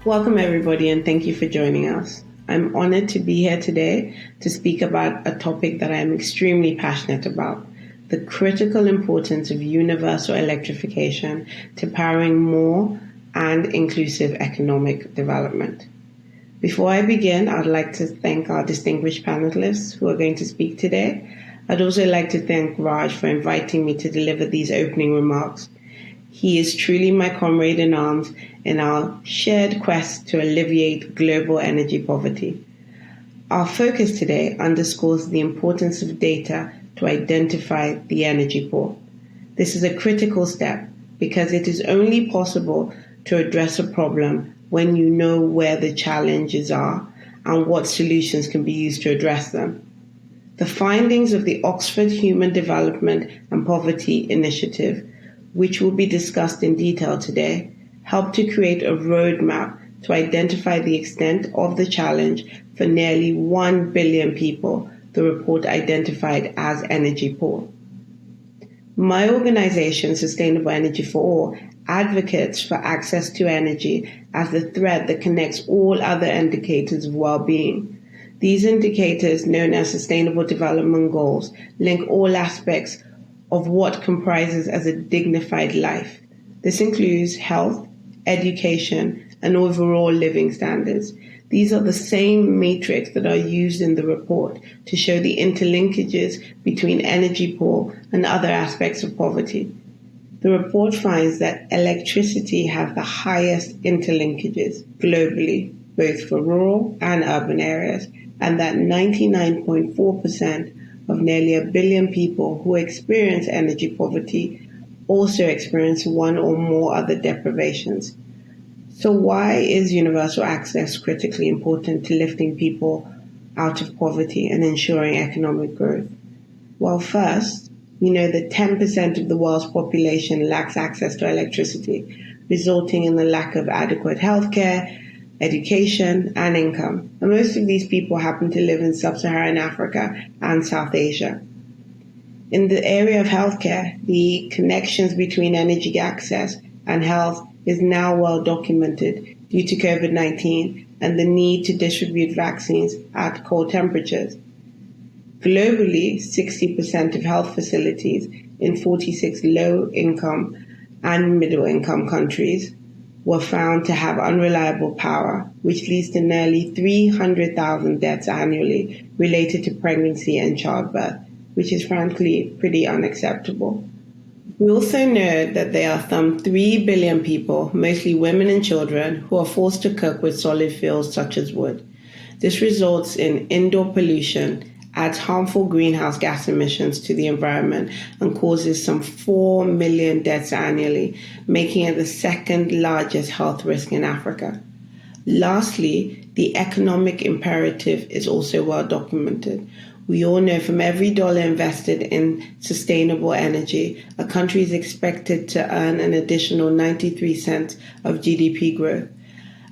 Welcome everybody and thank you for joining us. I'm honored to be here today to speak about a topic that I am extremely passionate about, the critical importance of universal electrification to powering more and inclusive economic development. Before I begin, I'd like to thank our distinguished panelists who are going to speak today. I'd also like to thank Raj for inviting me to deliver these opening remarks. He is truly my comrade in arms in our shared quest to alleviate global energy poverty. Our focus today underscores the importance of data to identify the energy poor. This is a critical step because it is only possible to address a problem when you know where the challenges are and what solutions can be used to address them. The findings of the Oxford Human Development and Poverty Initiative, which will be discussed in detail today, help to create a roadmap to identify the extent of the challenge for nearly 1 billion people the report identified as energy poor. My organization, Sustainable Energy for All, advocates for access to energy as the thread that connects all other indicators of well-being. These indicators, known as Sustainable Development Goals, link all aspects of what comprises as a dignified life. This includes health, education, and overall living standards. These are the same metrics that are used in the report to show the interlinkages between energy poor and other aspects of poverty. The report finds that electricity has the highest interlinkages globally, both for rural and urban areas, and that 99.4% of nearly 1 billion people who experience energy poverty also experience one or more other deprivations. So why is universal access critically important to lifting people out of poverty and ensuring economic growth? Well, first, we know that 10% of the world's population lacks access to electricity, resulting in the lack of adequate healthcare, education, and income. And most of these people happen to live in sub-Saharan Africa and South Asia. In the area of healthcare, the connections between energy access and health is now well documented due to COVID-19 and the need to distribute vaccines at cold temperatures. Globally, 60% of health facilities in 46 low-income and middle-income countries were found to have unreliable power, which leads to nearly 300,000 deaths annually related to pregnancy and childbirth, which is frankly pretty unacceptable. We also know that there are some 3 billion people, mostly women and children, who are forced to cook with solid fuels such as wood. This results in indoor pollution, adds harmful greenhouse gas emissions to the environment, and causes some 4 million deaths annually, making it the second largest health risk in Africa. Lastly, the economic imperative is also well documented. We all know from every dollar invested in sustainable energy, a country is expected to earn an additional 93 cents of GDP growth,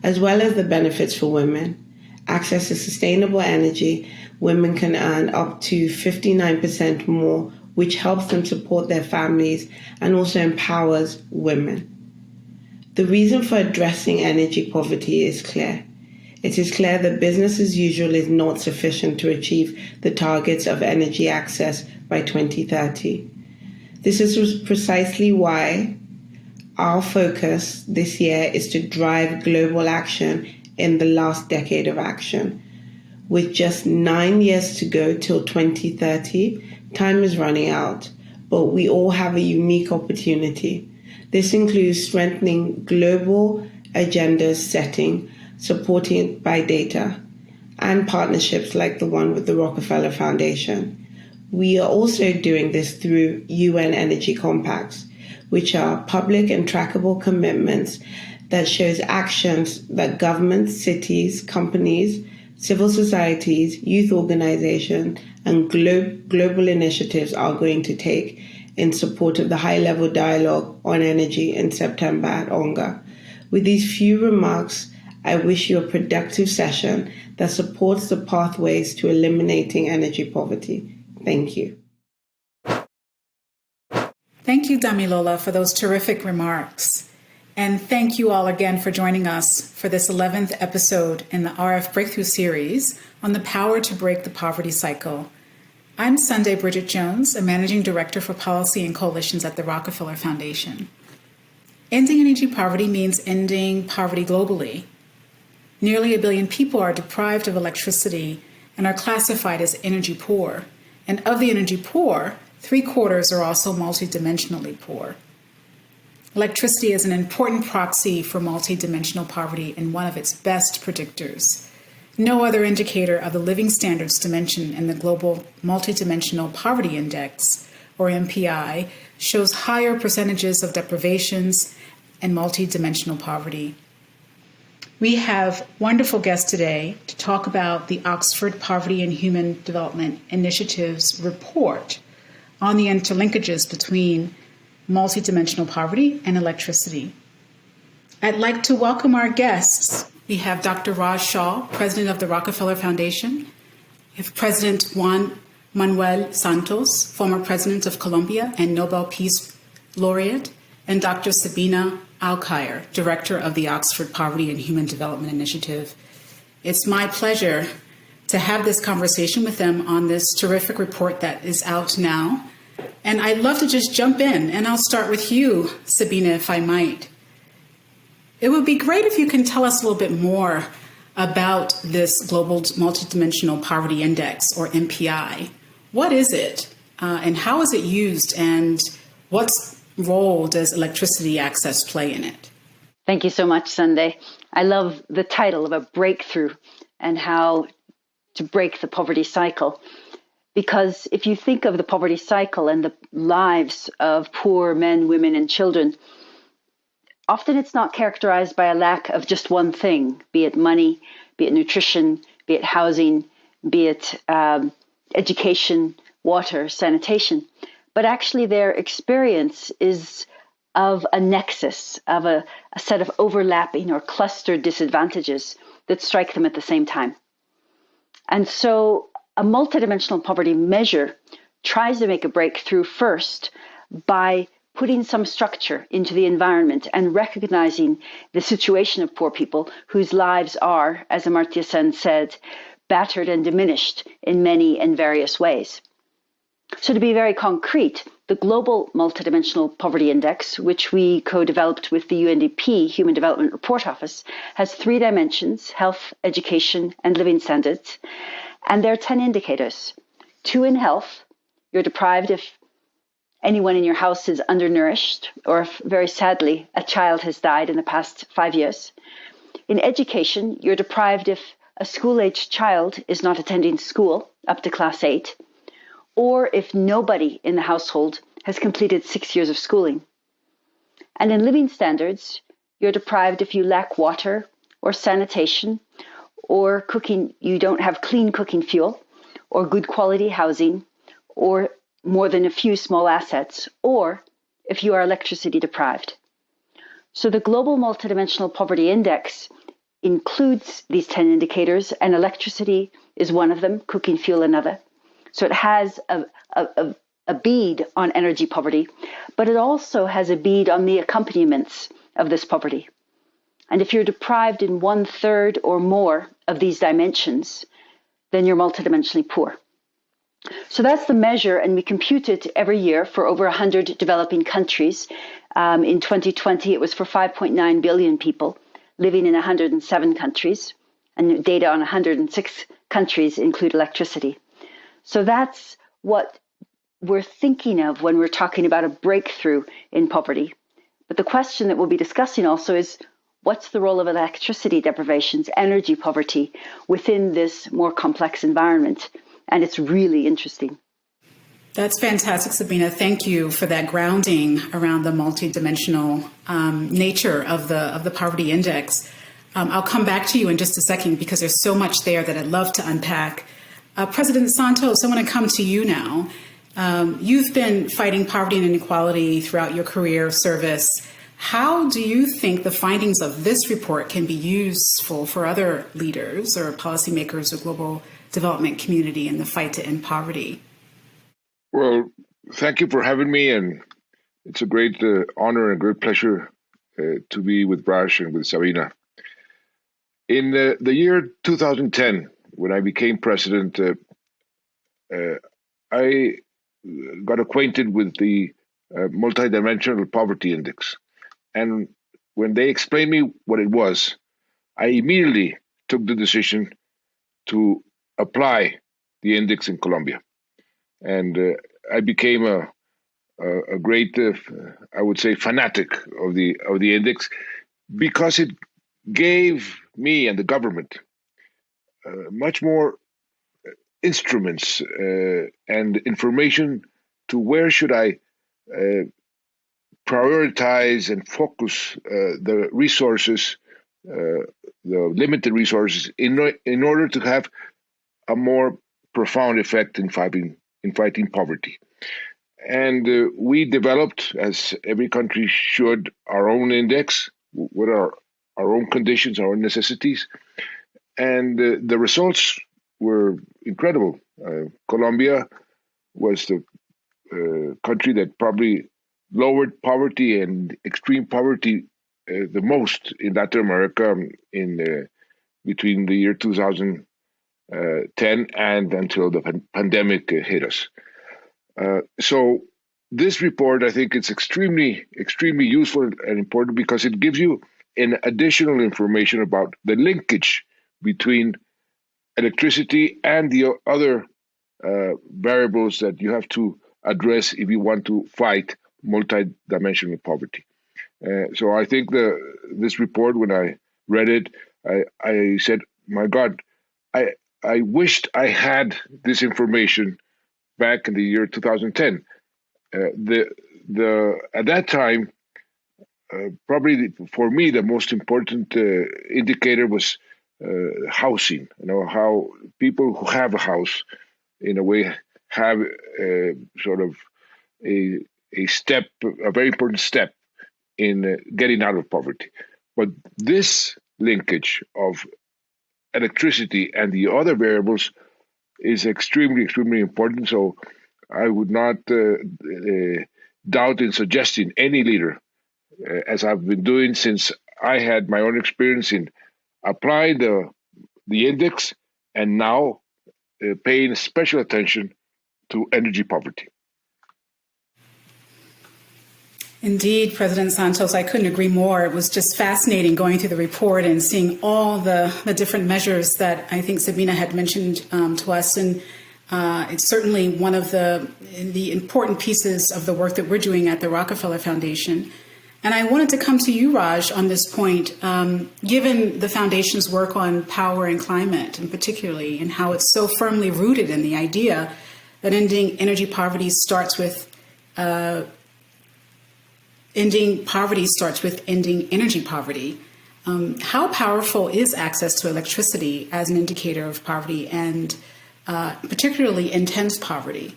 as well as the benefits for women. Access to sustainable energy, women can earn up to 59% more, which helps them support their families and also empowers women. The reason for addressing energy poverty is clear. It is clear that business as usual is not sufficient to achieve the targets of energy access by 2030. This is precisely why our focus this year is to drive global action in the last decade of action. With just 9 years to go till 2030, time is running out, but we all have a unique opportunity. This includes strengthening global agenda setting, supported by data, and partnerships like the one with the Rockefeller Foundation. We are also doing this through UN Energy Compacts, which are public and trackable commitments that shows actions that governments, cities, companies, civil societies, youth organizations, and global initiatives are going to take in support of the high-level dialogue on energy in September at ONGA. With these few remarks, I wish you a productive session that supports the pathways to eliminating energy poverty. Thank you. Thank you, Damilola, for those terrific remarks. And thank you all again for joining us for this 11th episode in the RF Breakthrough Series on the power to break the poverty cycle. I'm Sundaa Bridgett-Jones, a Managing Director for Policy and Coalitions at the Rockefeller Foundation. Ending energy poverty means ending poverty globally. Nearly 1 billion people are deprived of electricity and are classified as energy poor. And of the energy poor, 3/4 are also multidimensionally poor. Electricity is an important proxy for multidimensional poverty and one of its best predictors. No other indicator of the living standards dimension in the Global Multidimensional Poverty Index, or MPI, shows higher percentages of deprivations and multidimensional poverty. We have wonderful guests today to talk about the Oxford Poverty and Human Development Initiative's report on the interlinkages between multidimensional poverty and electricity. I'd like to welcome our guests. We have Dr. Shah, President of the Rockefeller Foundation. We have President Juan Manuel Santos, former President of Colombia and Nobel Peace Laureate, and Dr. Sabina Alkire, Director of the Oxford Poverty and Human Development Initiative. It's my pleasure to have this conversation with them on this terrific report that is out now. And I'd love to just jump in, and I'll start with you, Sabina, if I might. It would be great if you can tell us a little bit more about this Global Multidimensional Poverty Index, or MPI. What is it, and how is it used, and what role does electricity access play in it? Thank you so much, Sunday. I love the title of a breakthrough and how to break the poverty cycle. Because if you think of the poverty cycle and the lives of poor men, women, and children, often it's not characterized by a lack of just one thing, be it money, be it nutrition, be it housing, be it education, water, sanitation. But actually their experience is of a nexus, of a set of overlapping or clustered disadvantages that strike them at the same time. And so a multidimensional poverty measure tries to make a breakthrough first by putting some structure into the environment and recognizing the situation of poor people whose lives are, as Amartya Sen said, battered and diminished in many and various ways. So to be very concrete, the Global Multidimensional Poverty Index, which we co-developed with the UNDP Human Development Report Office, has 3 dimensions: health, education, and living standards. And there are 10 indicators. 2 in health, you're deprived if anyone in your house is undernourished, or if, very sadly, a child has died in the past 5 years. In education, you're deprived if a school-aged child is not attending school up to class 8, or if nobody in the household has completed 6 years of schooling. And in living standards, you're deprived if you lack water or sanitation, or cooking, you don't have clean cooking fuel, or good quality housing, or more than a few small assets, or if you are electricity deprived. So the Global Multidimensional Poverty Index includes these 10 indicators, and electricity is one of them, cooking fuel another. So it has a bead on energy poverty, but it also has a bead on the accompaniments of this poverty. And if you're deprived in 1/3 or more of these dimensions, then you're multidimensionally poor. So that's the measure, and we compute it every year for over 100 developing countries. In 2020, it was for 5.9 billion people living in 107 countries, and data on 106 countries include electricity. So that's what we're thinking of when we're talking about a breakthrough in poverty. But the question that we'll be discussing also is, what's the role of electricity deprivations, energy poverty, within this more complex environment? And it's really interesting. That's fantastic, Sabina. Thank you for that grounding around the multidimensional nature of the poverty index. I'll come back to you in just a second because there's so much there that I'd love to unpack. President Santos, I want to come to you now. You've been fighting poverty and inequality throughout your career of service. How do you think the findings of this report can be useful for other leaders or policymakers or global development community in the fight to end poverty? Well, thank you for having me, and it's a great honor and a great pleasure to be with Raj and with Sabina. In the year 2010, when I became president, I got acquainted with the Multidimensional Poverty Index. And when they explained me what it was, I immediately took the decision to apply the index in Colombia. And I became a great, I would say, fanatic of the index, because it gave me and the government much more instruments and information to where should I prioritize and focus the resources, the limited resources, in order to have a more profound effect in fighting poverty. And we developed, as every country should, our own index with our own conditions, our own necessities, and the results were incredible. Colombia was the country that probably lowered poverty and extreme poverty the most in Latin America in between the year 2010 and until the pandemic hit us. So this report, I think it's extremely useful and important, because it gives you an additional information about the linkage between electricity and the other variables that you have to address if you want to fight multidimensional poverty. So I think this report, when I read it, I said, my God, I wished I had this information back in the year 2010. At that time, probably for me the most important indicator was housing. How people who have a house, in a way, have sort of a very important step in getting out of poverty. But this linkage of electricity and the other variables is extremely important. So I would not doubt in suggesting any leader, as I've been doing since I had my own experience in applying the index, and now paying special attention to energy poverty. Indeed, President Santos, I couldn't agree more. It was just fascinating going through the report and seeing all the different measures that I think Sabina had mentioned to us. And it's certainly one of the important pieces of the work that we're doing at the Rockefeller Foundation. And I wanted to come to you, Raj, on this point, given the Foundation's work on power and climate, and particularly, and how it's so firmly rooted in the idea that ending energy poverty starts with ending energy poverty. How powerful is access to electricity as an indicator of poverty, and particularly intense poverty?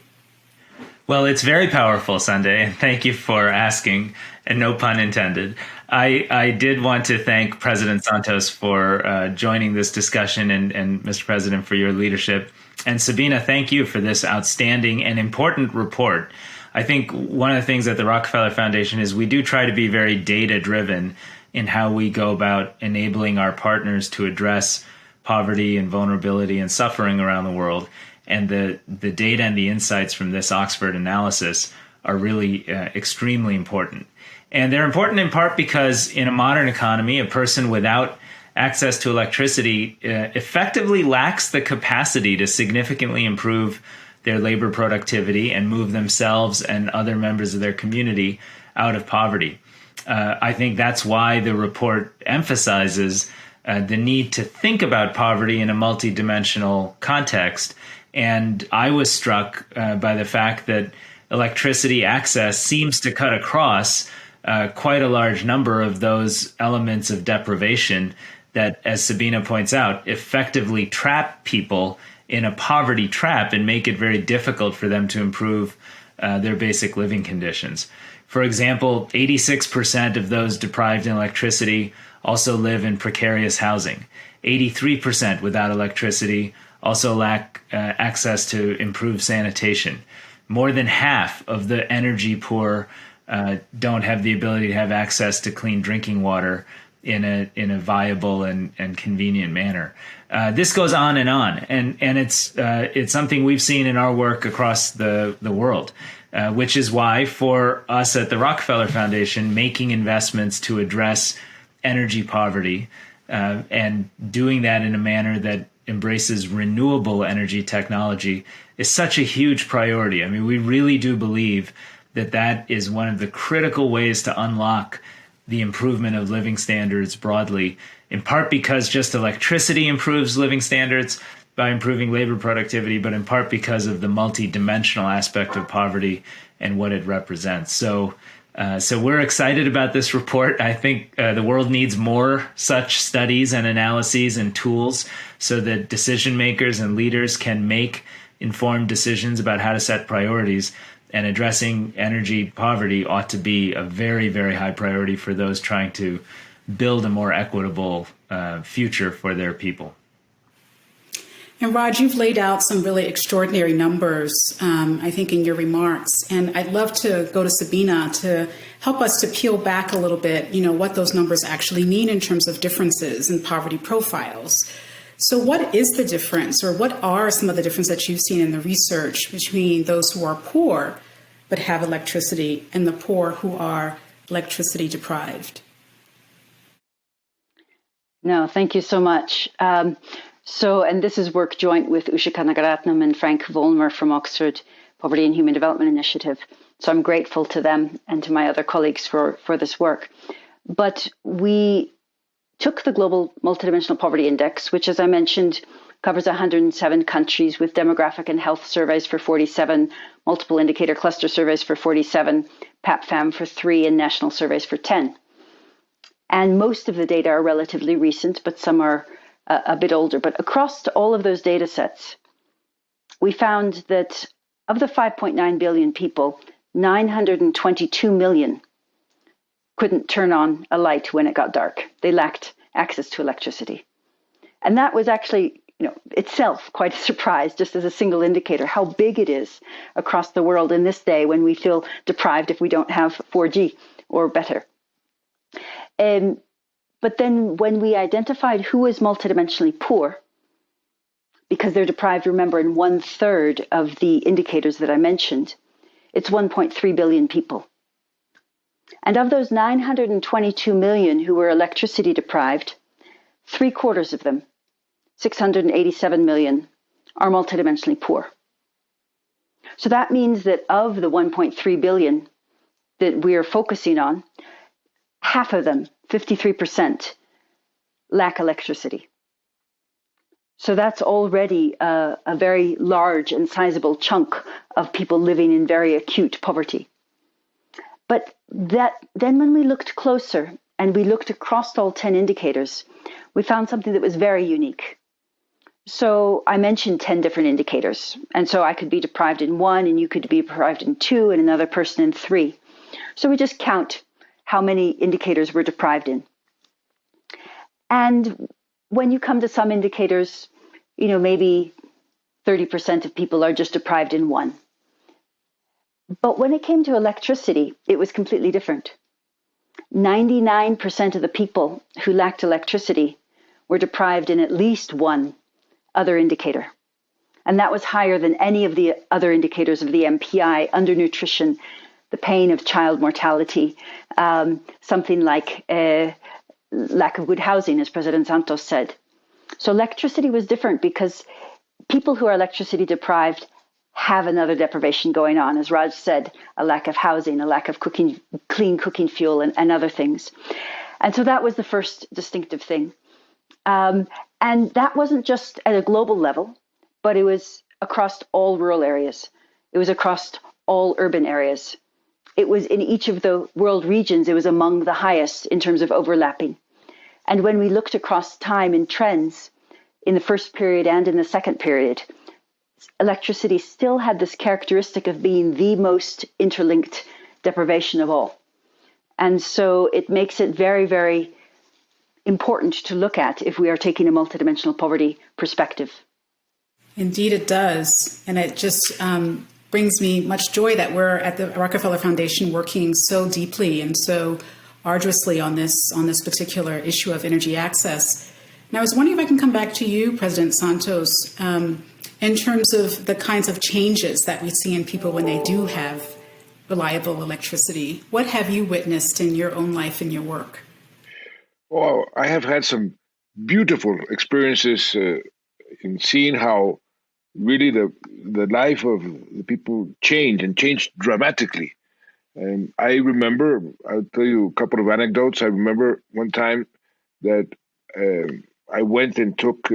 Well, it's very powerful, Sunday, and thank you for asking, and no pun intended. I did want to thank President Santos for joining this discussion, and Mr. President, for your leadership. And Sabina, thank you for this outstanding and important report. I think one of the things at the Rockefeller Foundation is we do try to be very data-driven in how we go about enabling our partners to address poverty and vulnerability and suffering around the world. And the data and the insights from this Oxford analysis are really extremely important. And they're important in part because in a modern economy, a person without access to electricity effectively lacks the capacity to significantly improve their labor productivity and move themselves and other members of their community out of poverty. I think that's why the report emphasizes the need to think about poverty in a multidimensional context. And I was struck by the fact that electricity access seems to cut across quite a large number of those elements of deprivation that, as Sabina points out, effectively trap people in a poverty trap and make it very difficult for them to improve their basic living conditions. For example, 86% of those deprived in electricity also live in precarious housing. 83% without electricity also lack access to improved sanitation. More than half of the energy poor don't have the ability to have access to clean drinking water in a viable and convenient manner. This goes on, and it's something we've seen in our work across the world, which is why for us at the Rockefeller Foundation, making investments to address energy poverty and doing that in a manner that embraces renewable energy technology is such a huge priority. I mean, we really do believe that is one of the critical ways to unlock the improvement of living standards broadly, in part because just electricity improves living standards by improving labor productivity, but in part because of the multidimensional aspect of poverty and what it represents. So we're excited about this report. I think the world needs more such studies and analyses and tools so that decision makers and leaders can make informed decisions about how to set priorities. And addressing energy poverty ought to be a very, very high priority for those trying to build a more equitable future for their people. And Raj, you've laid out some really extraordinary numbers, I think, in your remarks. And I'd love to go to Sabina to help us to peel back a little bit, what those numbers actually mean in terms of differences in poverty profiles. So what is the difference, or what are some of the differences that you've seen in the research between those who are poor but have electricity and the poor who are electricity deprived? No, thank you so much. And this is work joint with Usha Kanagaratnam and Frank Volmer from Oxford Poverty and Human Development Initiative. So I'm grateful to them and to my other colleagues for this work. But we took the Global Multidimensional Poverty Index, which, as I mentioned, covers 107 countries with demographic and health surveys for 47, multiple indicator cluster surveys for 47, PAPFAM for 3, and national surveys for 10. And most of the data are relatively recent, but some are a bit older. But across all of those data sets, we found that of the 5.9 billion people, 922 million couldn't turn on a light when it got dark. They lacked access to electricity. And that was actually, itself quite a surprise, just as a single indicator, how big it is across the world in this day when we feel deprived if we don't have 4G or better. But then when we identified who is multidimensionally poor, because they're deprived, remember, in 1/3 of the indicators that I mentioned, it's 1.3 billion people. And of those 922 million who were electricity deprived, 3/4 of them, 687 million, are multidimensionally poor. So that means that of the 1.3 billion that we are focusing on, half of them, 53%, lack electricity. So that's already a very large and sizable chunk of people living in very acute poverty. But then when we looked closer and we looked across all 10 indicators, we found something that was very unique. So I mentioned 10 different indicators. And so I could be deprived in 1, and you could be deprived in 2, and another person in 3. So we just count how many indicators we're deprived in. And when you come to some indicators, maybe 30% of people are just deprived in 1. But when it came to electricity, it was completely different. 99% of the people who lacked electricity were deprived in at least 1 other indicator. And that was higher than any of the other indicators of the MPI: undernutrition, the pain of child mortality, something like lack of good housing, as President Santos said. So electricity was different because people who are electricity deprived have another deprivation going on. As Raj said, a lack of housing, a lack of clean cooking fuel, and other things. And so that was the first distinctive thing. And that wasn't just at a global level, but it was across all rural areas. It was across all urban areas. It was in each of the world regions, it was among the highest in terms of overlapping. And when we looked across time and trends in the first period and in the second period, electricity still had this characteristic of being the most interlinked deprivation of all. And so it makes it very, very important to look at if we are taking a multidimensional poverty perspective. Indeed, it does. And it just brings me much joy that we're at the Rockefeller Foundation working so deeply and so arduously on this particular issue of energy access. And I was wondering if I can come back to you, President Santos, in terms of the kinds of changes that we see in people when they do have reliable electricity. What have you witnessed in your own life and your work? Well, I have had some beautiful experiences in seeing how really the life of the people changed dramatically. And I remember, I'll tell you a couple of anecdotes. I remember one time that I went and took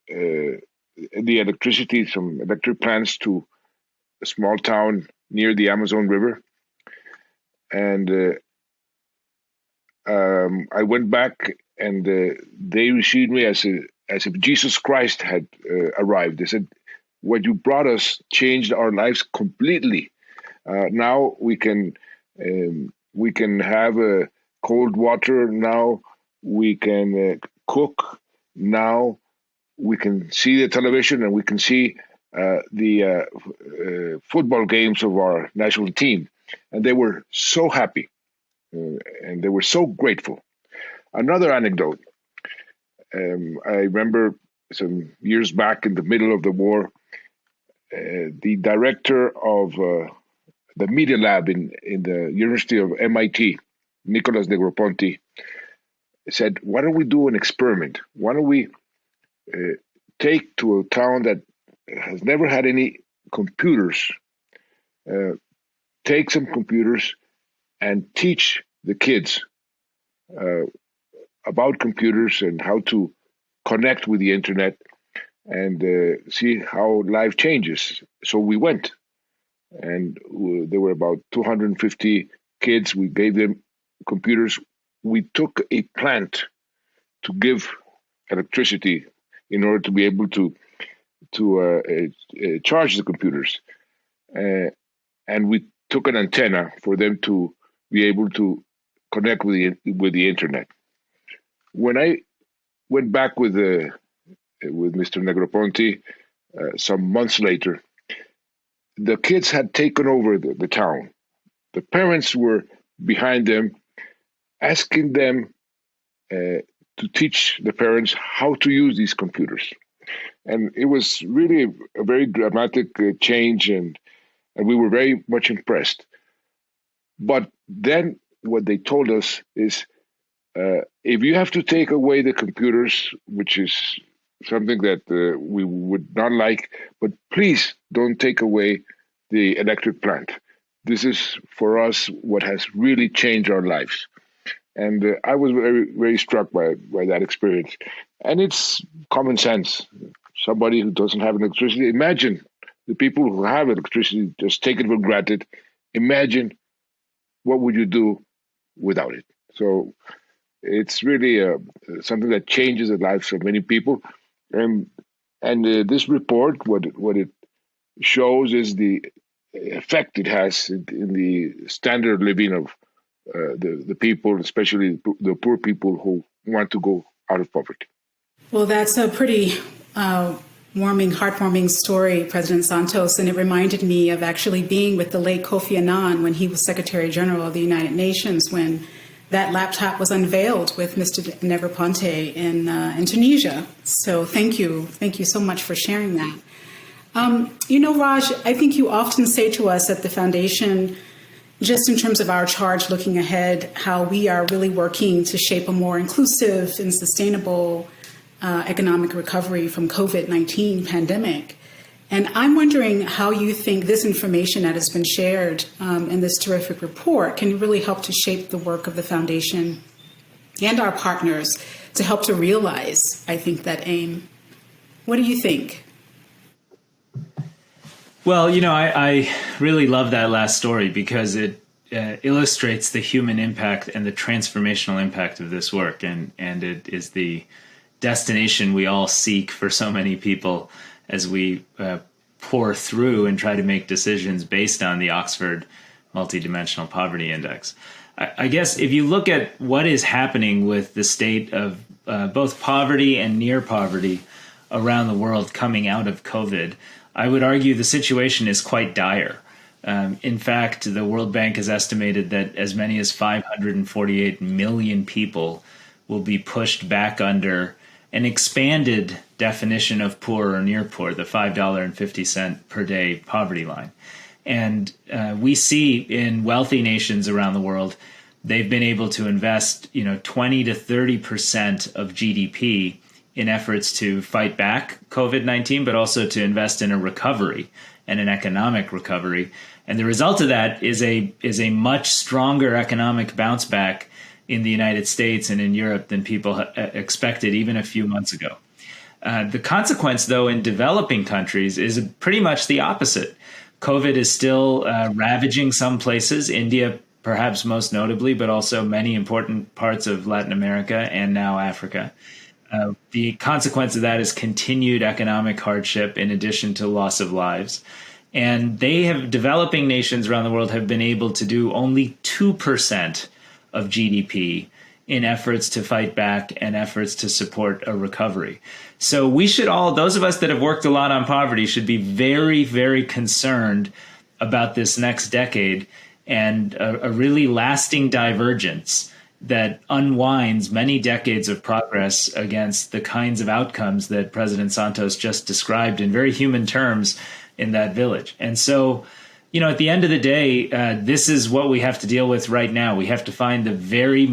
the electricity, some electric plants to a small town near the Amazon River. And I went back and they received me as if Jesus Christ had arrived. They said, what you brought us changed our lives completely. Now we can have cold water. Now we can cook. Now we can see the television and we can see the football games of our national team. And they were so happy and they were so grateful. Another anecdote. I remember some years back in the middle of the war, the director of the media lab in the University of MIT, Nicholas Negroponte, said, why don't we do an experiment? Why don't we take to a town that has never had any computers, take some computers and teach the kids about computers and how to connect with the internet and see how life changes. So we went, and there were about 250 kids. We gave them computers. We took a plant to give electricity in order to be able to charge the computers. And we took an antenna for them to be able to connect with the internet. When I went back with Mr. Negroponte some months later, the kids had taken over the town. The parents were behind them, asking them to teach the parents how to use these computers. And it was really a very dramatic change, and we were very much impressed. But then what they told us is, if you have to take away the computers, which is something that we would not like, but please don't take away the electric plant. This is, for us, what has really changed our lives. And I was very, very struck by that experience. And it's common sense. Somebody who doesn't have electricity, imagine the people who have electricity just take it for granted. Imagine what would you do without it. So it's really something that changes the lives of many people. And this report, what it shows is the effect it has in the standard of living of the people, especially the poor people who want to go out of poverty. Well, that's a pretty heartwarming story, President Santos, and it reminded me of actually being with the late Kofi Annan when he was Secretary General of the United Nations, when that laptop was unveiled with Mr. Negroponte in Tunisia. So thank you so much for sharing that. Raj, I think you often say to us at the Foundation, just in terms of our charge looking ahead, how we are really working to shape a more inclusive and sustainable economic recovery from COVID-19 pandemic. And I'm wondering how you think this information that has been shared in this terrific report can really help to shape the work of the Foundation and our partners to help to realize, I think, that aim. What do you think? Well, I really love that last story because it illustrates the human impact and the transformational impact of this work. And it is the destination we all seek for so many people as we pour through and try to make decisions based on the Oxford Multidimensional Poverty Index. I guess if you look at what is happening with the state of both poverty and near poverty around the world coming out of COVID, I would argue the situation is quite dire. In fact, the World Bank has estimated that as many as 548 million people will be pushed back under an expanded definition of poor or near poor, the $5.50 per day poverty line. And we see in wealthy nations around the world, they've been able to invest, 20 to 30% of GDP in efforts to fight back COVID-19, but also to invest in a recovery and an economic recovery. And the result of that is a much stronger economic bounce back in the United States and in Europe than people expected even a few months ago. The consequence, though, in developing countries is pretty much the opposite. COVID is still ravaging some places, India perhaps most notably, but also many important parts of Latin America and now Africa. The consequence of that is continued economic hardship in addition to loss of lives. And developing nations around the world have been able to do only 2% of GDP in efforts to fight back and efforts to support a recovery. So we should those of us that have worked a lot on poverty should be very, very concerned about this next decade and a really lasting divergence that unwinds many decades of progress against the kinds of outcomes that President Santos just described in very human terms in that village. And so, at the end of the day, this is what we have to deal with right now. We have to find the very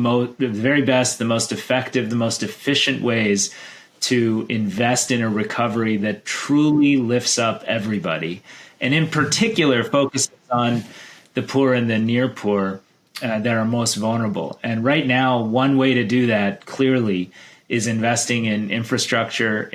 best, the most effective, the most efficient ways to invest in a recovery that truly lifts up everybody, and in particular focuses on the poor and the near poor that are most vulnerable. And right now, one way to do that clearly is investing in infrastructure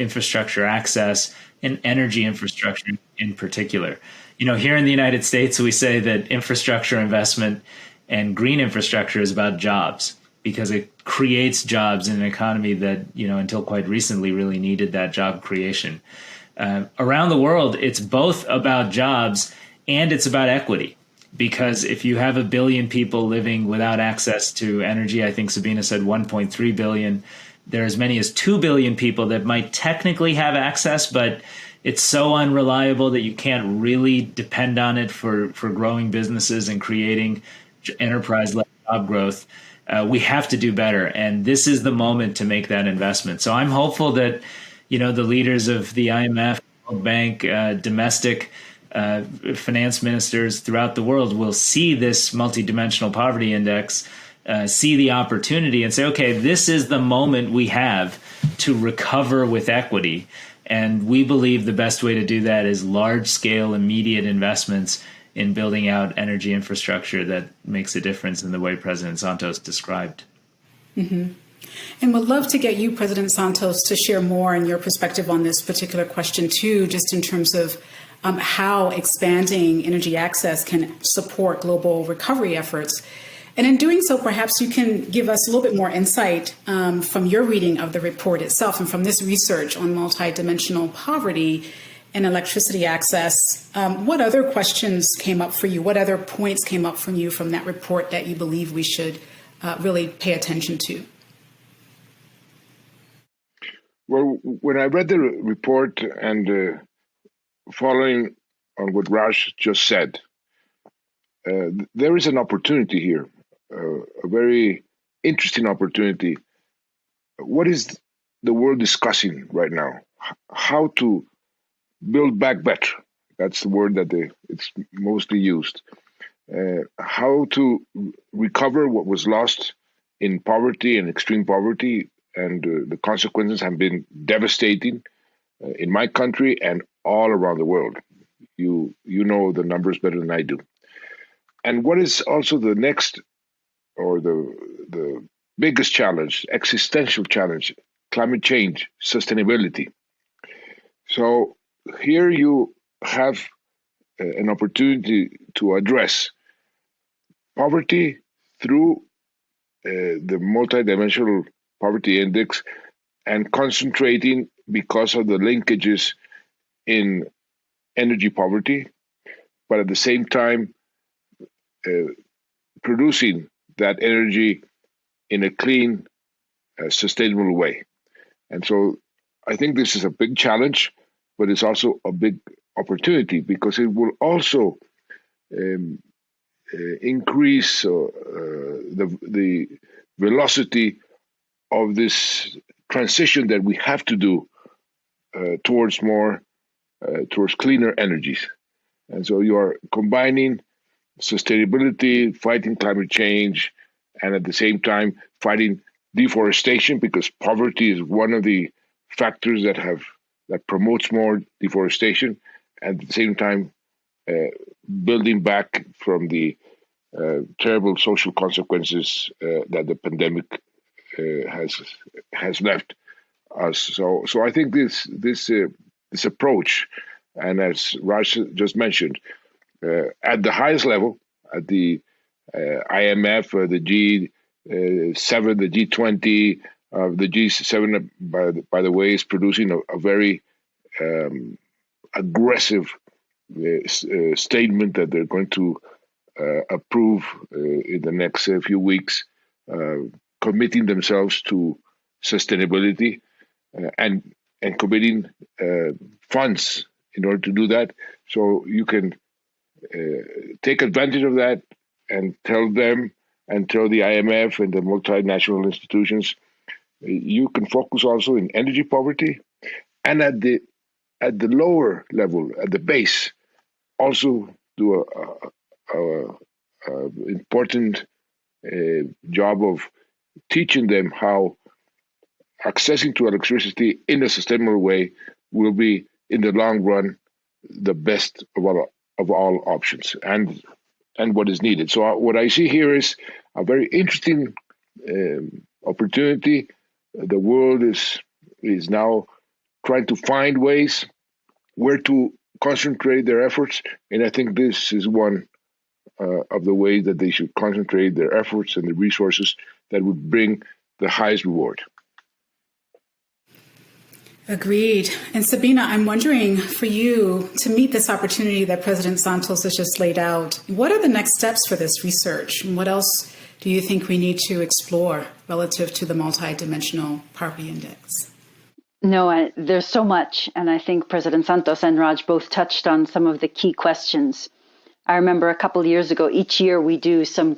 access, and energy infrastructure in particular. Here in the United States, we say that infrastructure investment and green infrastructure is about jobs because it creates jobs in an economy that, until quite recently really needed that job creation. Around the world, it's both about jobs and it's about equity. Because if you have 1 billion people living without access to energy, I think Sabina said 1.3 billion, there are as many as 2 billion people that might technically have access, but it's so unreliable that you can't really depend on it for growing businesses and creating enterprise-led job growth. We have to do better. And this is the moment to make that investment. So I'm hopeful that, the leaders of the IMF, World Bank, domestic finance ministers throughout the world will see this multidimensional poverty index, see the opportunity and say, okay, this is the moment we have to recover with equity. And we believe the best way to do that is large-scale, immediate investments in building out energy infrastructure that makes a difference in the way President Santos described. Mm-hmm. And would love to get you, President Santos, to share more in your perspective on this particular question, too, just in terms of how expanding energy access can support global recovery efforts. And in doing so, perhaps you can give us a little bit more insight from your reading of the report itself and from this research on multidimensional poverty and electricity access. What other questions came up for you? What other points came up from you from that report that you believe we should really pay attention to? Well, when I read the report and following on what Raj just said, there is an opportunity here, a very interesting opportunity. What is the world discussing right now? How to build back better. That's the word that it's mostly used. How to recover what was lost in poverty and extreme poverty, and the consequences have been devastating in my country and all around the world. You know the numbers better than I do. And what is also the next, or the biggest challenge, existential challenge, climate change, sustainability. So here you have an opportunity to address poverty through the multidimensional poverty index and concentrating because of the linkages in energy poverty, but at the same time producing that energy in a clean, sustainable way. And so I think this is a big challenge, but it's also a big opportunity because it will also increase the velocity of this transition that we have to do towards cleaner energies. And so you are combining sustainability, fighting climate change, and at the same time fighting deforestation, because poverty is one of the factors that promotes more deforestation. At the same time, building back from the terrible social consequences that the pandemic has left us. So I think this approach, and as Raj just mentioned, at the highest level, at the IMF, the G7, the G20, the G7, by the way, is producing a very aggressive statement that they're going to approve in the next few weeks, committing themselves to sustainability and committing funds in order to do that. So you can take advantage of that and tell them and tell the IMF and the multinational institutions, you can focus also in energy poverty, and at the lower level, at the base, also do a important job of teaching them how accessing to electricity in a sustainable way will be, in the long run, the best of all options and what is needed. So what I see here is a very interesting opportunity. The world is now trying to find ways where to concentrate their efforts, and I think this is one of the ways that they should concentrate their efforts and the resources that would bring the highest reward. Agreed. And Sabina, I'm wondering, for you to meet this opportunity that President Santos has just laid out, what are the next steps for this research? And what else do you think we need to explore relative to the Multidimensional Poverty Index? No, there's so much. And I think President Santos and Raj both touched on some of the key questions. I remember a couple of years ago, each year we do some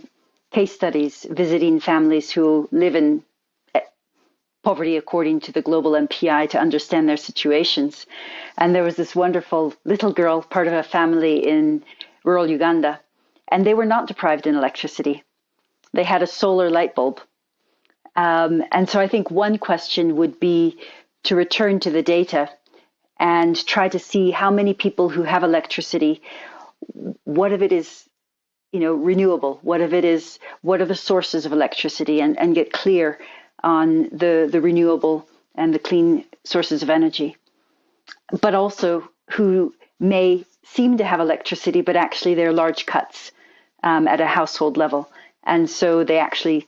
case studies visiting families who live in poverty according to the global MPI to understand their situations. And there was this wonderful little girl, part of a family in rural Uganda, and they were not deprived in electricity. They had a solar light bulb. And so I think one question would be to return to the data and try to see how many people who have electricity, what of it is, renewable, what are the sources of electricity, and get clear on the renewable and the clean sources of energy, but also who may seem to have electricity, but actually they're large cuts at a household level. And so they actually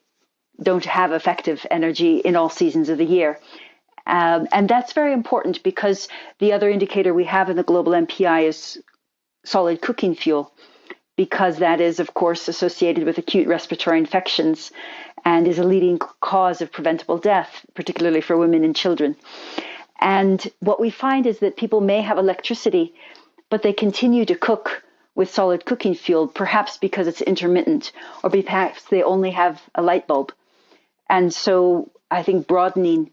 don't have effective energy in all seasons of the year. And that's very important, because the other indicator we have in the global MPI is solid cooking fuel, because that is, of course, associated with acute respiratory infections and is a leading cause of preventable death, particularly for women and children. And what we find is that people may have electricity, but they continue to cook with solid cooking fuel, perhaps because it's intermittent, or perhaps they only have a light bulb. And so I think broadening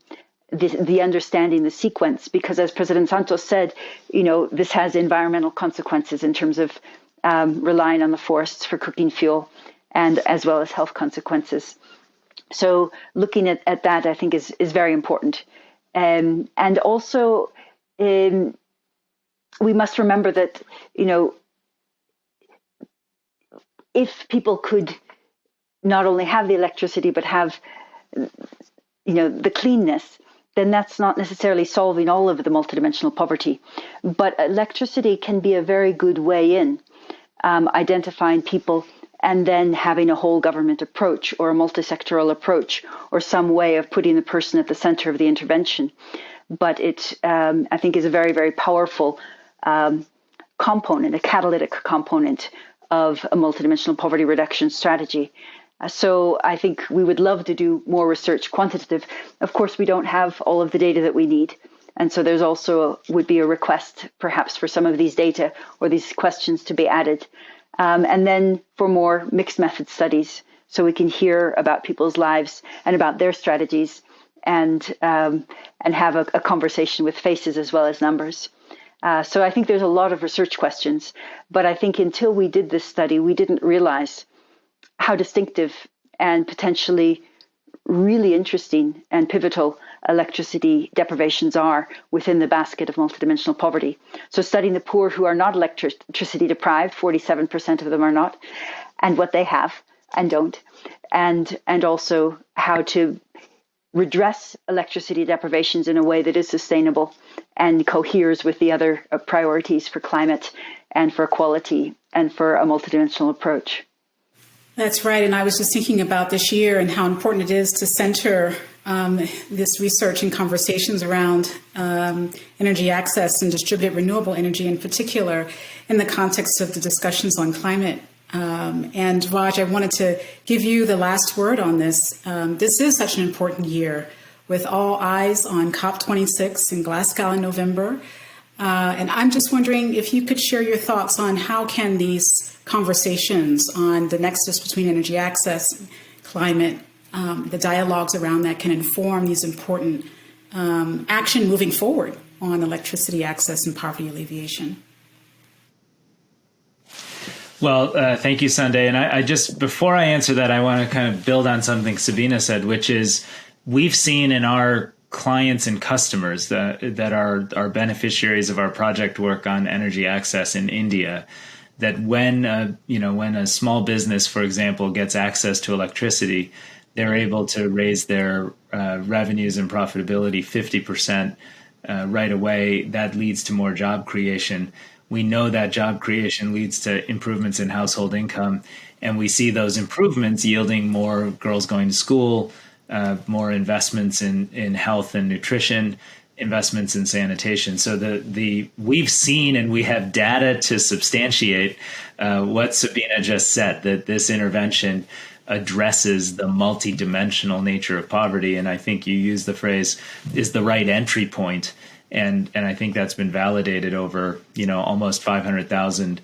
the understanding, the sequence, because as President Santos said, this has environmental consequences in terms of relying on the forests for cooking fuel, and as well as health consequences. So looking at that, I think, is very important. And also, we must remember that, if people could not only have the electricity, but have, the cleanness, then that's not necessarily solving all of the multidimensional poverty. But electricity can be a very good way in, identifying people, and then having a whole government approach or a multi-sectoral approach, or some way of putting the person at the center of the intervention. But it, I think, is a very, very powerful component, a catalytic component of a multidimensional poverty reduction strategy. So I think we would love to do more research, quantitative. Of course, we don't have all of the data that we need. And so there's also would be a request perhaps for some of these data or these questions to be added. And then for more mixed method studies, so we can hear about people's lives and about their strategies, and have a conversation with faces as well as numbers. So I think there's a lot of research questions, but I think until we did this study, we didn't realize how distinctive and potentially really interesting and pivotal electricity deprivations are within the basket of multidimensional poverty. So studying the poor who are not electricity deprived, 47% of them are not, and what they have and don't, and also how to redress electricity deprivations in a way that is sustainable and coheres with the other priorities for climate and for equality and for a multidimensional approach. That's right. And I was just thinking about this year and how important it is to center this research and conversations around energy access and distributed renewable energy in particular in the context of the discussions on climate. And Raj, I wanted to give you the last word on this. This is such an important year with all eyes on COP26 in Glasgow in November. And I'm just wondering if you could share your thoughts on how can these conversations on the nexus between energy access, climate, the dialogues around that can inform these important action moving forward on electricity access and poverty alleviation. Well, thank you, Sunday. And I just, before I answer that, I want to kind of build on something Sabina said, which is we've seen in our clients and customers that are beneficiaries of our project work on energy access in India, that when a small business, for example, gets access to electricity, they're able to raise their revenues and profitability 50% right away. That leads to more job creation. We know that job creation leads to improvements in household income, and we see those improvements yielding more girls going to school, more investments in health and nutrition, investments in sanitation. So we've seen and we have data to substantiate what Sabina just said, that this intervention addresses the multidimensional nature of poverty. And I think you used the phrase is the right entry point. And I think that's been validated over, almost 500,000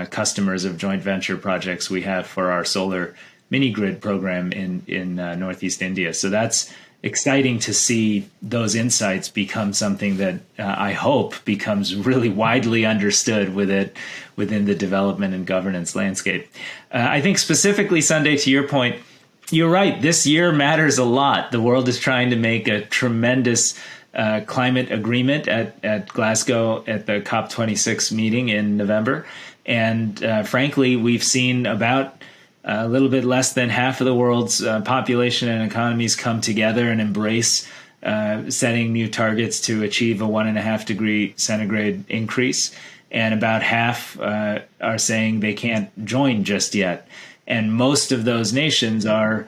customers of joint venture projects we have for our solar mini grid program in Northeast India. So that's exciting to see those insights become something that I hope becomes really widely understood within the development and governance landscape. I think specifically, Sunday, to your point, you're right. This year matters a lot. The world is trying to make a tremendous climate agreement at Glasgow at the COP26 meeting in November. And frankly, we've seen about a little bit less than half of the world's population and economies come together and embrace setting new targets to achieve a 1.5 degree centigrade increase. And about half are saying they can't join just yet. And most of those nations are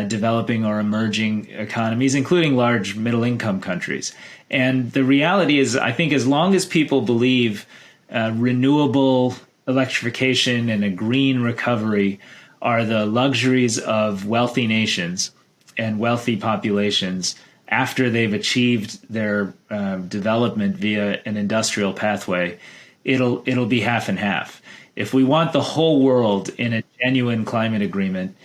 developing or emerging economies, including large middle-income countries. And the reality is, I think as long as people believe renewable electrification and a green recovery are the luxuries of wealthy nations and wealthy populations after they've achieved their development via an industrial pathway, it'll be half and half. If we want the whole world in a genuine climate agreement,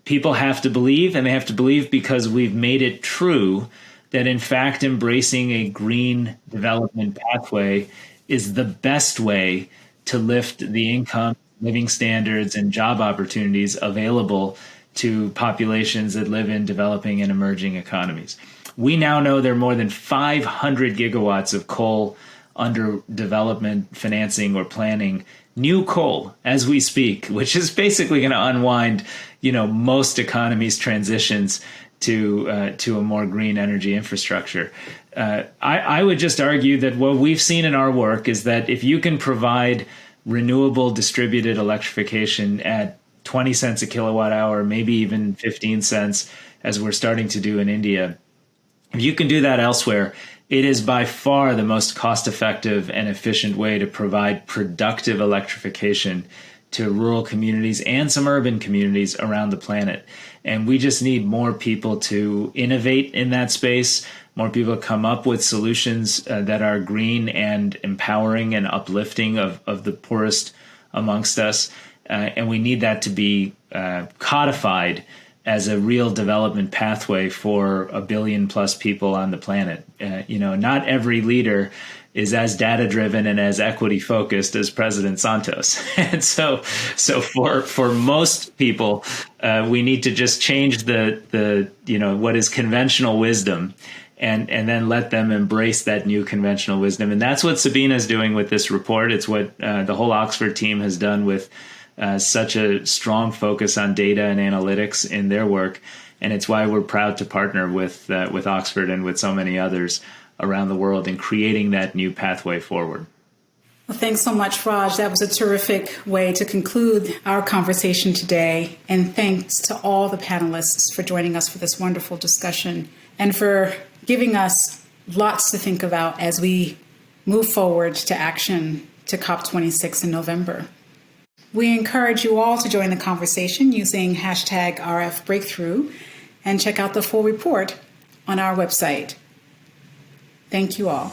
people have to believe, and they have to believe because we've made it true that in fact embracing a green development pathway is the best way to lift the income, living standards, and job opportunities available to populations that live in developing and emerging economies. We now know there are more than 500 gigawatts of coal under development, financing, or planning, new coal as we speak, which is basically going to unwind, most economies' transitions to a more green energy infrastructure. I would just argue that what we've seen in our work is that if you can provide renewable distributed electrification at 20 cents a kilowatt hour, maybe even 15 cents, as we're starting to do in India, if you can do that elsewhere, it is by far the most cost-effective and efficient way to provide productive electrification to rural communities and some urban communities around the planet. And we just need more people to innovate in that space, more people to come up with solutions that are green and empowering and uplifting of the poorest amongst us. And we need that to be codified as a real development pathway for 1 billion plus people on the planet. Not every leader is as data-driven and as equity-focused as President Santos. And so for most people, we need to just change the what is conventional wisdom and then let them embrace that new conventional wisdom. And that's what Sabina is doing with this report. It's what the whole Oxford team has done with such a strong focus on data and analytics in their work. And it's why we're proud to partner with Oxford and with so many others around the world in creating that new pathway forward. Well, thanks so much, Raj. That was a terrific way to conclude our conversation today. And thanks to all the panelists for joining us for this wonderful discussion and for giving us lots to think about as we move forward to action to COP26 in November. We encourage you all to join the conversation using hashtag RF Breakthrough and check out the full report on our website. Thank you all.